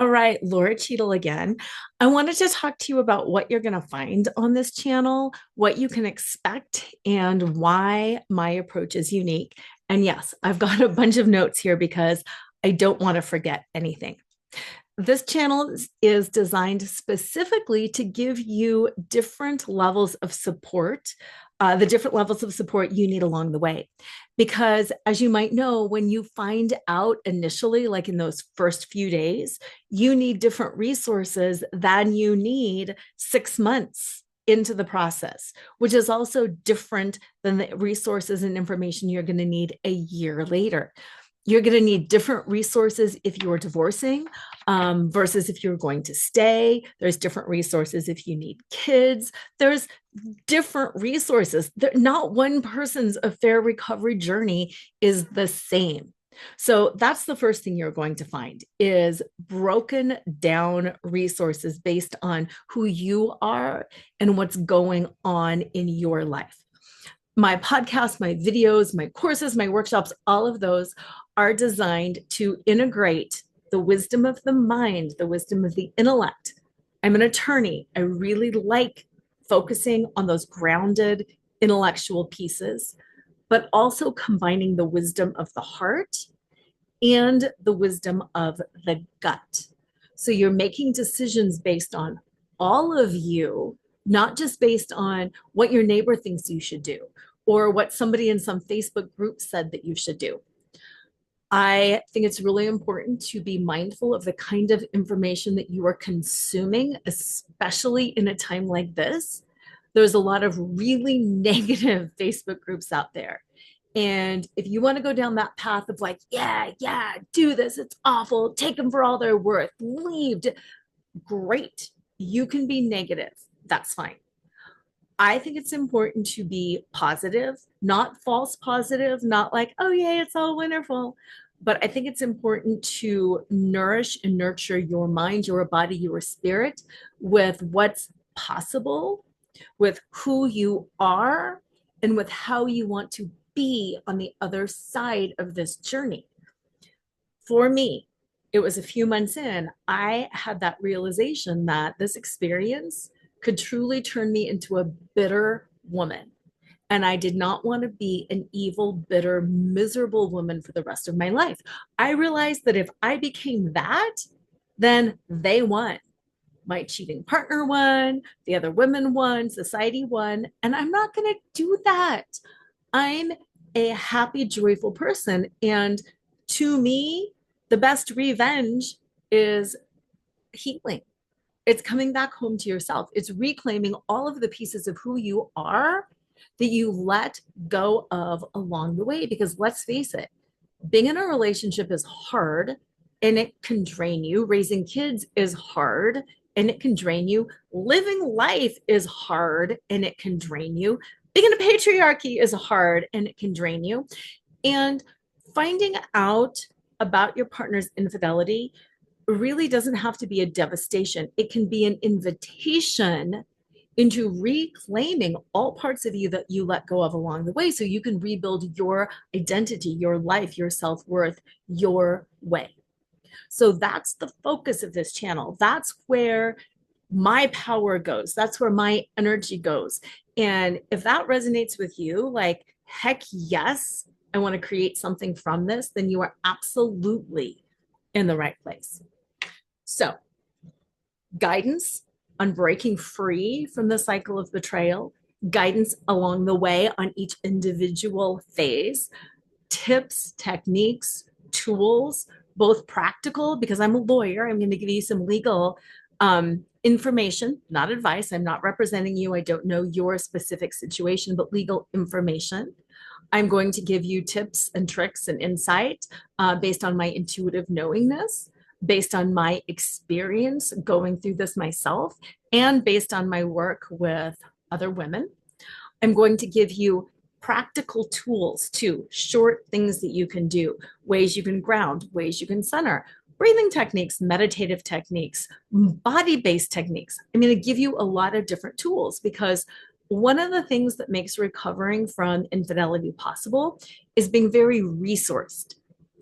All right, Lora Cheadle again. I wanted to talk to you about what you're going to find on this channel, what you can expect, and why my approach is unique. And yes, I've got a bunch of notes here because I don't want to forget anything. This channel is designed specifically to give you different levels of support, the different levels of support you need along the way. Because as you might know, when you find out initially, like in those first few days, you need different resources than you need 6 months into the process, which is also different than the resources and information you're going to need a year later. You're going to need different resources if you're divorcing versus if you're going to stay. There's different resources if you need kids. There's different resources. Not one person's affair recovery journey is the same. So that's the first thing you're going to find is broken down resources based on who you are and what's going on in your life. My podcast, my videos, my courses, my workshops, all of those are designed to integrate the wisdom of the mind, the wisdom of the intellect. I'm an attorney. I really like focusing on those grounded intellectual pieces, but also combining the wisdom of the heart and the wisdom of the gut. So you're making decisions based on all of you, not just based on what your neighbor thinks you should do or what somebody in some Facebook group said that you should do. I think it's really important to be mindful of the kind of information that you are consuming, especially in a time like this. There's a lot of really negative Facebook groups out there. And if you want to go down that path of like, yeah, do this, it's awful, take them for all they're worth, leave, great. You can be negative. That's fine. I think it's important to be positive, not false positive, not like, oh, yeah, it's all wonderful. But I think it's important to nourish and nurture your mind, your body, your spirit with what's possible, with who you are, and with how you want to be on the other side of this journey. For me, it was a few months in, I had that realization that this experience could truly turn me into a bitter woman. And I did not want to be an evil, bitter, miserable woman for the rest of my life. I realized that if I became that, then they won. My cheating partner won, the other women won, society won. And I'm not going to do that. I'm a happy, joyful person. And to me, the best revenge is healing. It's coming back home to yourself. It's reclaiming all of the pieces of who you are that you let go of along the way. Because let's face it, being in a relationship is hard and it can drain you. Raising kids is hard and it can drain you. Living life is hard and it can drain you. Being in a patriarchy is hard and it can drain you. And finding out about your partner's infidelity really doesn't have to be a devastation. It can be an invitation into reclaiming all parts of you that you let go of along the way so you can rebuild your identity, your life, your self-worth, your way. So that's the focus of this channel. That's where my power goes. That's where my energy goes. And if that resonates with you, like, heck yes, I want to create something from this, then you are absolutely in the right place. So, guidance on breaking free from the cycle of betrayal, guidance along the way on each individual phase, tips, techniques, tools, both practical, because I'm a lawyer, I'm going to give you some legal information, not advice. I'm not representing you. I don't know your specific situation, but legal information. I'm going to give you tips and tricks and insight based on my intuitive knowingness, based on my experience going through this myself, and based on my work with other women. I'm going to give you practical tools too, short things that you can do, ways you can ground, ways you can center, breathing techniques, meditative techniques, body-based techniques. I'm going to give you a lot of different tools because one of the things that makes recovering from infidelity possible is being very resourced.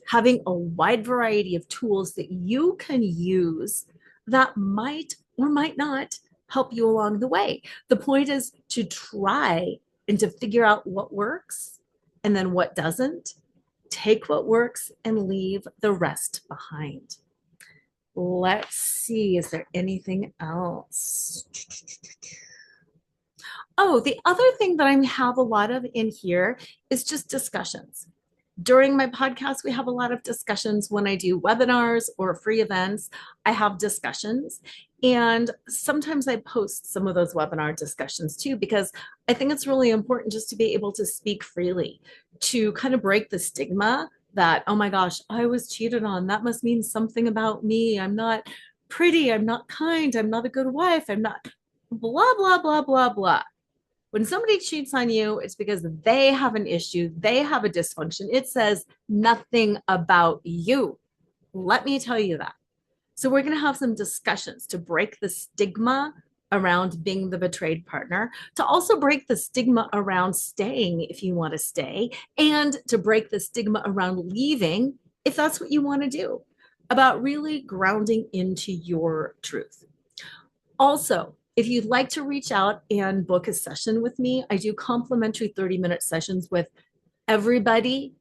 having a wide variety of tools that you can use that might or might not help you along the way. The point is to try and to figure out what works and then what doesn't. Take what works and leave the rest behind. Let's see, is there anything else? Oh, the other thing that I have a lot of in here is just discussions. During my podcast, we have a lot of discussions. When I do webinars or free events, I have discussions. And sometimes I post some of those webinar discussions too, because I think it's really important just to be able to speak freely, to kind of break the stigma that, oh my gosh, I was cheated on. That must mean something about me. I'm not pretty. I'm not kind. I'm not a good wife. I'm not blah, blah, blah, blah, blah. When somebody cheats on you, it's because they have an issue, they have a dysfunction. It says nothing about you. Let me tell you that. So, we're going to have some discussions to break the stigma around being the betrayed partner, to also break the stigma around staying if you want to stay, and to break the stigma around leaving if that's what you want to do, about really grounding into your truth. Also, if you'd like to reach out and book a session with me, I do complimentary 30-minute sessions with everybody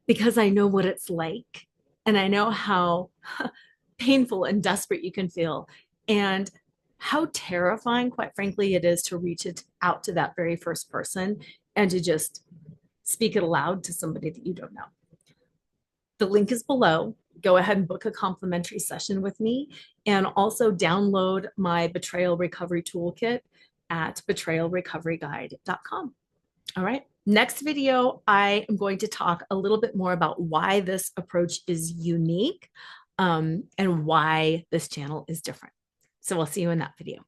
because I know what it's like and I know how painful and desperate you can feel and how terrifying, quite frankly, it is to reach it out to that very first person and to just speak it aloud to somebody that you don't know. The link is below. Go ahead and book a complimentary session with me and also download my Betrayal Recovery Toolkit at betrayalrecoveryguide.com. All right. Next video, I am going to talk a little bit more about why this approach is unique and why this channel is different. So we'll see you in that video.